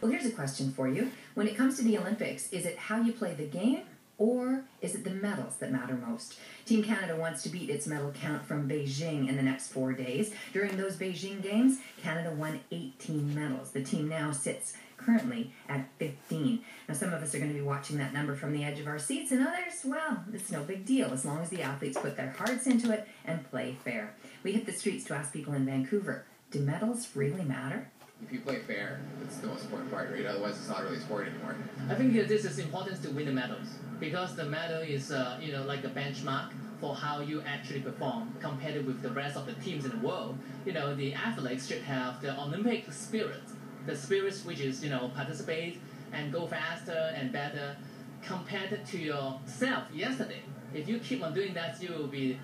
Well, here's a question for you. When it comes to the Olympics, is it how you play the game, or is it the medals that matter most? Team Canada wants to beat its medal count from Beijing in the next 4 days. During those Beijing Games, Canada won 18 medals. The team now sits currently at 15. Now, some of us are going to be watching that number from the edge of our seats, and others, well, it's no big deal as long as the athletes put their hearts into it and play fair. We hit the streets to ask people in Vancouver, do medals really matter? If you play fair, it's the most important part, right? Otherwise, it's not really a sport anymore. I think this is important to win the medals because the medal is, like a benchmark for how you actually perform compared with the rest of the teams in the world. The athletes should have the Olympic spirit, the spirit which is, participate and go faster and better compared to yourself yesterday. If you keep on doing that, you will be,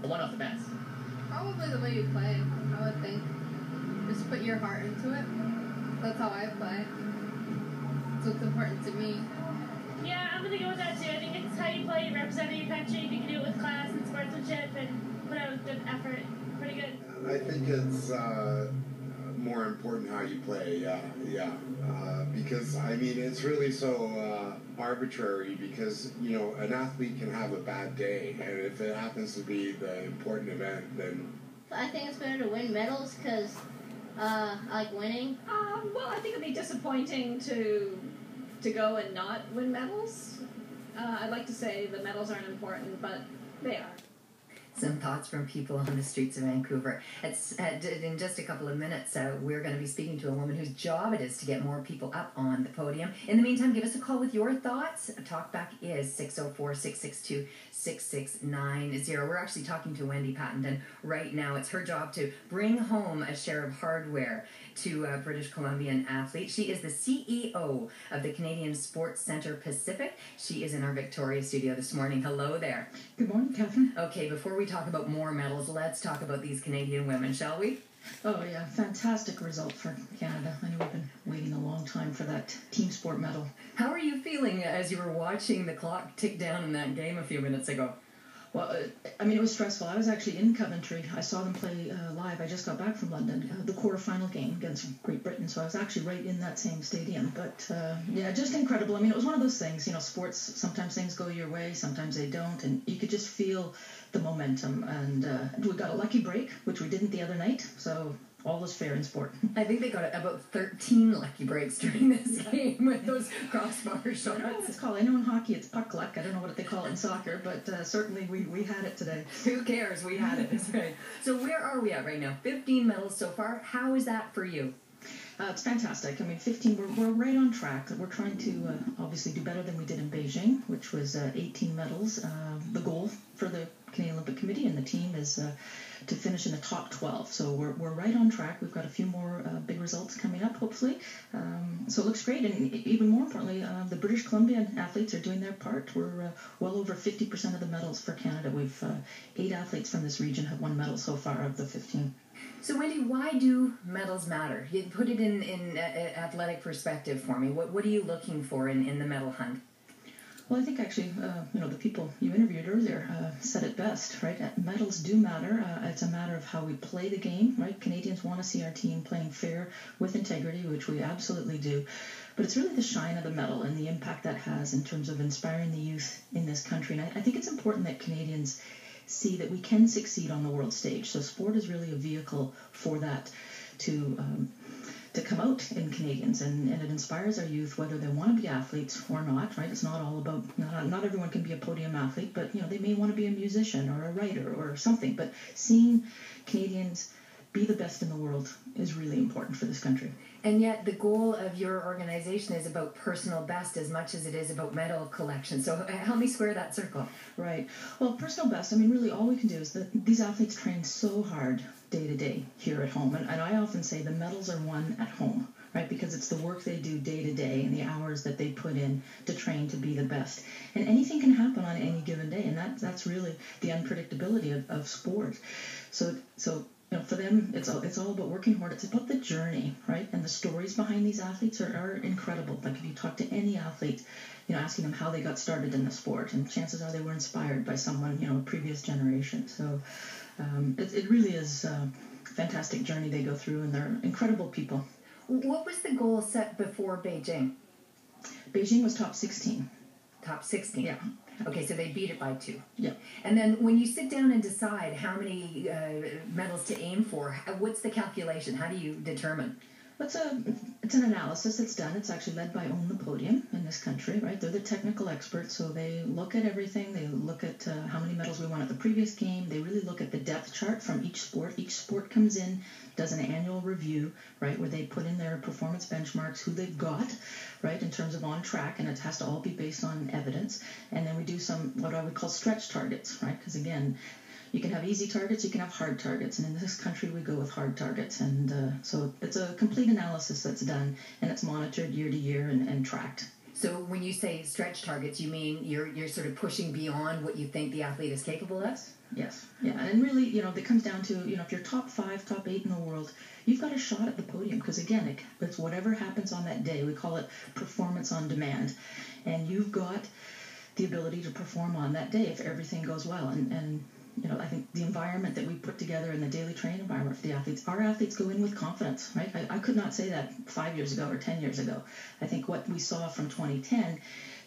one of the best. Probably the way you play, I would think. Just put your heart into it. That's how I play. That's what's important to me. Yeah, I'm going to go with that too. I think it's how you play, you represent your country, if you can do it with class and sportsmanship and put out a good effort. Pretty good. I think it's more important how you play, because, it's really so arbitrary because, an athlete can have a bad day, and if it happens to be the important event, then... I think it's better to win medals because I like winning. Well, I think it'd be disappointing to go and not win medals. I'd like to say the medals aren't important, but they are. Some thoughts from people on the streets of Vancouver. In just a couple of minutes, we're going to be speaking to a woman whose job it is to get more people up on the podium. In the meantime, give us a call with your thoughts. Talkback is 604-662-6690. We're actually talking to Wendy Pattenden right now. It's her job to bring home a share of hardware to British Columbian athletes. She is the CEO of the Canadian Sports Centre Pacific. She is in our Victoria studio this morning. Hello there. Good morning, Catherine. Okay, before we talk about more medals, let's talk about these Canadian women, shall we? Oh, yeah. Fantastic result for Canada. I know we've been waiting a long time for that team sport medal. How are you feeling as you were watching the clock tick down in that game a few minutes ago? Well, it was stressful. I was actually in Coventry. I saw them play live. I just got back from London, the quarterfinal game against Great Britain, so I was actually right in that same stadium. But, just incredible. It was one of those things, sports, sometimes things go your way, sometimes they don't, and you could just feel the momentum. And we got a lucky break, which we didn't the other night, so... all is fair in sport. I think they got about 13 lucky breaks during this game with those crossbar shots. I don't know what it's called. I know in hockey it's puck luck. I don't know what they call it in soccer, but certainly we had it today. Who cares? We had it. That's right. So where are we at right now? 15 medals so far. How is that for you? It's fantastic. 15, we're right on track. We're trying to obviously do better than we did in Beijing, which was 18 medals. The goal for the Canadian Olympic Committee and the team is to finish in the top 12. So we're right on track. We've got a few more big results coming up, hopefully. So it looks great. And even more importantly, the British Columbian athletes are doing their part. We're well over 50% of the medals for Canada. We've 8 athletes from this region have won medals so far of the 15. So, Wendy, why do medals matter? You put it in athletic perspective for me. What are you looking for in the medal hunt? Well, I think actually, the people you interviewed earlier said it best, right? Medals do matter. It's a matter of how we play the game, right? Canadians want to see our team playing fair with integrity, which we absolutely do. But it's really the shine of the medal and the impact that has in terms of inspiring the youth in this country. And I think it's important that Canadians see that we can succeed on the world stage. So sport is really a vehicle for that to come out in Canadians, and it inspires our youth whether they want to be athletes or not, right? It's not all about, not everyone can be a podium athlete, but they may want to be a musician or a writer or something, but seeing Canadians be the best in the world is really important for this country. And yet the goal of your organization is about personal best as much as it is about medal collection. So help me square that circle. Right. Well, personal best, really all we can do is that these athletes train so hard day to day here at home. And I often say the medals are won at home, right? Because it's the work they do day to day and the hours that they put in to train to be the best. And anything can happen on any given day. And that's really the unpredictability of sport. So for them, it's all about working hard. It's about the journey, right? And the stories behind these athletes are incredible. Like if you talk to any athlete, asking them how they got started in the sport, and chances are they were inspired by someone, a previous generation. So it really is a fantastic journey they go through, and they're incredible people. What was the goal set before Beijing? Beijing was top 16. Top 16? Yeah. Okay, so they beat it by 2. Yeah. And then when you sit down and decide how many medals to aim for, what's the calculation? How do you determine? It's an analysis that's done. It's actually led by Own the Podium in this country, right? They're the technical experts, so they look at everything. They look at how many medals we won at the previous game. They really look at the depth chart from each sport. Each sport comes in, does an annual review, right, where they put in their performance benchmarks, who they've got, right, in terms of on track, and it has to all be based on evidence. And then we do some what I would call stretch targets, right? Because again, you can have easy targets, you can have hard targets, and in this country we go with hard targets. And so it's a complete analysis that's done, and it's monitored year to year and tracked. So when you say stretch targets, you mean you're sort of pushing beyond what you think the athlete is capable of? Yes. Yeah, and really, it comes down to, if you're top 5, top 8 in the world, you've got a shot at the podium, because again, it's whatever happens on that day. We call it performance on demand, and you've got the ability to perform on that day if everything goes well. And I think the environment that we put together in the daily training environment for the athletes, our athletes go in with confidence, right? I could not say that 5 years ago or 10 years ago. I think what we saw from 2010,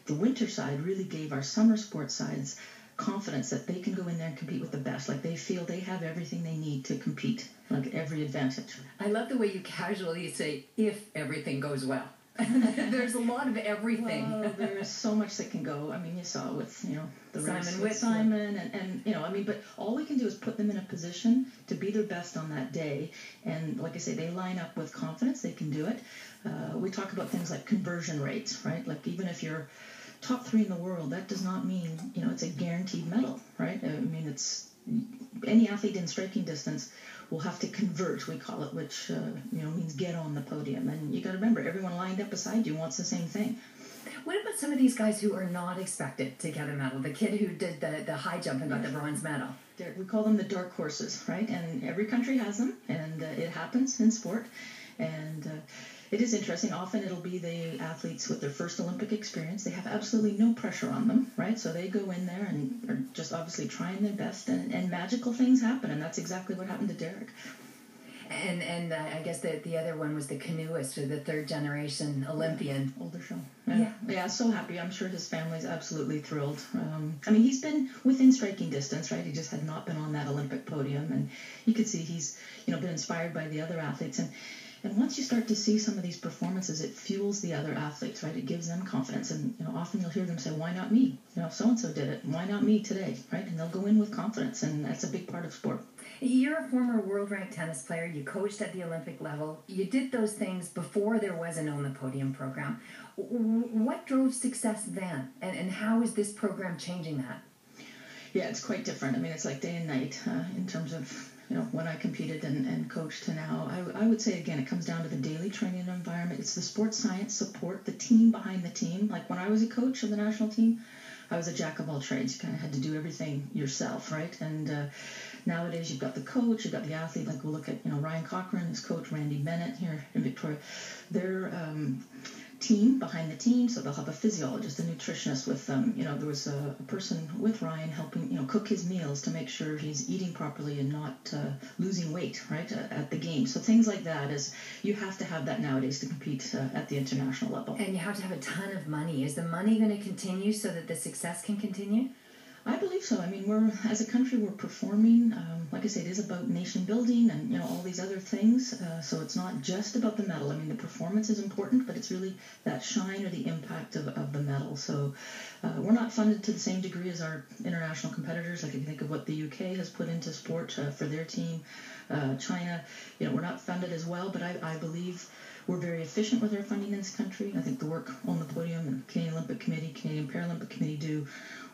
the winter side really gave our summer sports sides confidence that they can go in there and compete with the best. Like they feel they have everything they need to compete, like every advantage. I love the way you casually say, if everything goes well. There's a lot of everything. Well, there's so much that can go. I mean, you saw with, the race Simon with Simon and but all we can do is put them in a position to be their best on that day. And like I say, they line up with confidence, they can do it. We talk about things like conversion rates, right? Like even if you're top 3 in the world, that does not mean, it's a guaranteed medal, right? I mean, it's any athlete in striking distance will have to convert, we call it, which means get on the podium. And you got to remember, everyone lined up beside you wants the same thing. What about some of these guys who are not expected to get a medal? The kid who did the high jump and got the bronze medal. We call them the dark horses, right? And every country has them, and it happens in sport. And it is interesting. Often it'll be the athletes with their first Olympic experience. They have absolutely no pressure on them, right? So they go in there and are just obviously trying their best, and magical things happen, and that's exactly what happened to Derek. And I guess the other one was the canoeist, or the third generation Olympian. Older show. Yeah, so happy. I'm sure his family's absolutely thrilled. I mean, he's been within striking distance, right? He just had not been on that Olympic podium, and you could see he's been inspired by the other athletes. And once you start to see some of these performances, it fuels the other athletes, right? It gives them confidence. And, often you'll hear them say, why not me? So-and-so did it. Why not me today, right? And they'll go in with confidence, and that's a big part of sport. You're a former world-ranked tennis player. You coached at the Olympic level. You did those things before there was an On the Podium program. What drove success then? And how is this program changing that? Yeah, it's quite different. I mean, it's like day and night in terms of when I competed and coached to now. I would say, again, it comes down to the daily training environment. It's the sports science support, the team behind the team. Like when I was a coach of the national team, I was a jack of all trades. You kind of had to do everything yourself, right? And nowadays you've got the coach, you've got the athlete. Like we'll look at, Ryan Cochran, his coach, Randy Bennett here in Victoria. They're team behind the team, so they'll have a physiologist, a nutritionist with them. There was a person with Ryan helping, cook his meals to make sure he's eating properly and not losing weight, right, at the game. So things like that is, you have to have that nowadays to compete at the international level. And you have to have a ton of money. Is the money going to continue so that the success can continue? I believe so. I mean, as a country, we're performing. Like I say, it is about nation building and, all these other things. So it's not just about the medal. I mean, the performance is important, but it's really that shine or the impact of the medal. So we're not funded to the same degree as our international competitors. Like if you think of what the UK has put into sport for their team, China, we're not funded as well, but I believe we're very efficient with our funding in this country. I think the work On the Podium and Canadian Olympic Committee, Canadian Paralympic Committee do.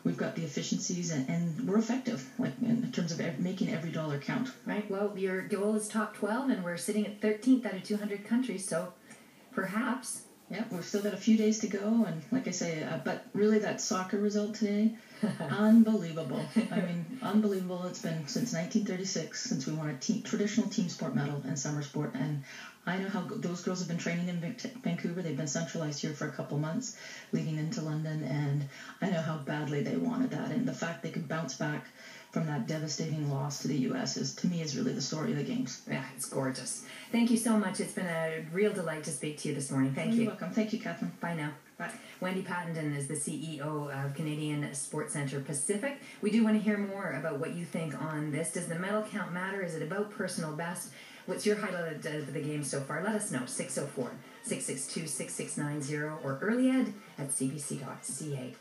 We've got the efficiencies and we're effective, like in terms of making every dollar count. Right. Well, your goal is top 12, and we're sitting at 13th out of 200 countries. So, perhaps. Yeah, we've still got a few days to go, and like I say, but really that soccer result today, Unbelievable. I mean, unbelievable. It's been since 1936 since we won a traditional team sport medal in summer sport. And I know how those girls have been training in Vancouver. They've been centralized here for a couple months leading into London. And I know how badly they wanted that. And the fact they could bounce back from that devastating loss to the U.S. to me, is really the story of the Games. Yeah, it's gorgeous. Thank you so much. It's been a real delight to speak to you this morning. Thank you. You're welcome. Thank you, Catherine. Bye now. Bye. Wendy Pattenden is the CEO of Canadian Sports Centre Pacific. We do want to hear more about what you think on this. Does the medal count matter? Is it about personal best? What's your highlight of the game so far? Let us know. 604-662-6690 or earlyed@cbc.ca.